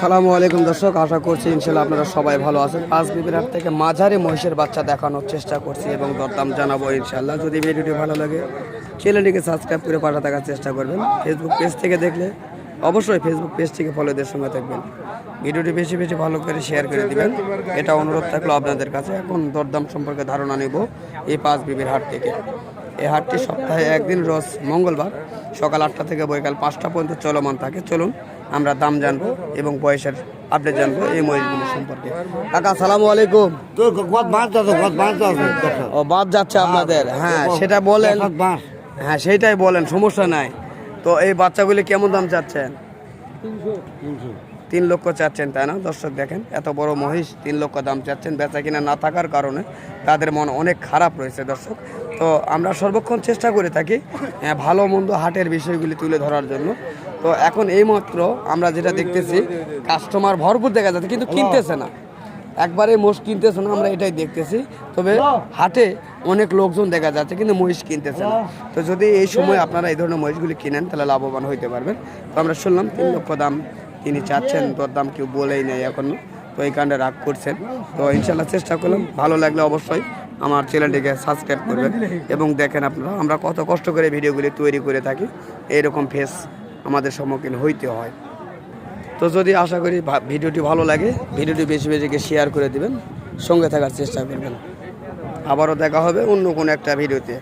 সালামু আলাইকুম দর্শক, আশা করছি ইনশাল্লাহ আপনারা সবাই ভালো আছেন। পাঁচ বিবির হাট থেকে মাঝারি মহিষের বাচ্চা দেখানোর চেষ্টা করছি এবং দরদাম জানাবো ইনশাল্লাহ। যদি ভিডিওটি ভালো লাগে চ্যানেলটিকে সাবস্ক্রাইব করে পাশে থাকার চেষ্টা করবেন। ফেসবুক পেজ থেকে দেখলে অবশ্যই ফেসবুক পেজটিকে ফলোদের সঙ্গে থাকবেন। ভিডিওটি বেশি বেশি ভালো করে শেয়ার করে দিবেন, এটা অনুরোধ থাকলো আপনাদের কাছে। এখন দরদাম সম্পর্কে ধারণা নেব এই পাঁচ বিবির হাট থেকে। এই হাটটি সপ্তাহে একদিন রোজ মঙ্গলবার সকাল 8টা থেকে বৈকাল 5টা পর্যন্ত চলমান থাকে। চলুন আমরা দাম জানবো এবং বয়সের আপডেট জানবো এই মহিষগুলি সম্পর্কে। কাকা আসসালামু আলাইকুম। ও বাদ যাচ্ছে আপনাদের? হ্যাঁ সেটা বলেন, হ্যাঁ সেইটাই বলেন, সমস্যা নাই। তো এই বাচ্চাগুলি কেমন দাম চাচ্ছেন? 3 লক্ষ চাচ্ছেন, তাই না? দর্শক দেখেন, এত বড় মহিষ 3 লক্ষ দাম চাচ্ছেন। বেচা কিনা না থাকার কারণে তাদের মন অনেক খারাপ রয়েছে দর্শক। তো আমরা সর্বক্ষণ চেষ্টা করে থাকি ভালো মন্দ হাটের বিষয়গুলি তুলে ধরার জন্য। তো এখন এইমাত্র আমরা যেটা দেখতেছি, কাস্টমার ভরপুর দেখা যাচ্ছে কিন্তু কিনতেছে না, একবারে মোষ কিনতেছে না, আমরা এটাই দেখতেছি। তবে হাটে অনেক লোকজন দেখা যাচ্ছে কিন্তু মহিষ কিনতেছে না। তো যদি এই সময় আপনারা এই ধরনের মহিষগুলি কিনেন তাহলে লাভবান হইতে পারবেন। তো আমরা শুনলাম 3 লক্ষ দাম তিনি চাচ্ছেন, তোর দাম কেউ বলেই নেই এখনো। তো এই কারণে রাগ করছেন। তো ইনশাল্লাহ চেষ্টা করলাম, ভালো লাগলে অবশ্যই আমার চ্যানেলটিকে সাবস্ক্রাইব করবেন এবং দেখেন আপনারা আমরা কত কষ্ট করে ভিডিওগুলি তৈরি করে থাকি। এইরকম ফেস আমাদের সম্মুখীন হইতে হয়। তো যদি আশা করি ভিডিওটি ভালো লাগে, ভিডিওটি বেশি বেশি শেয়ার করে দিবেন, সঙ্গে থাকার চেষ্টা করবেন। আবারও দেখা হবে অন্য কোনো একটা ভিডিওতে।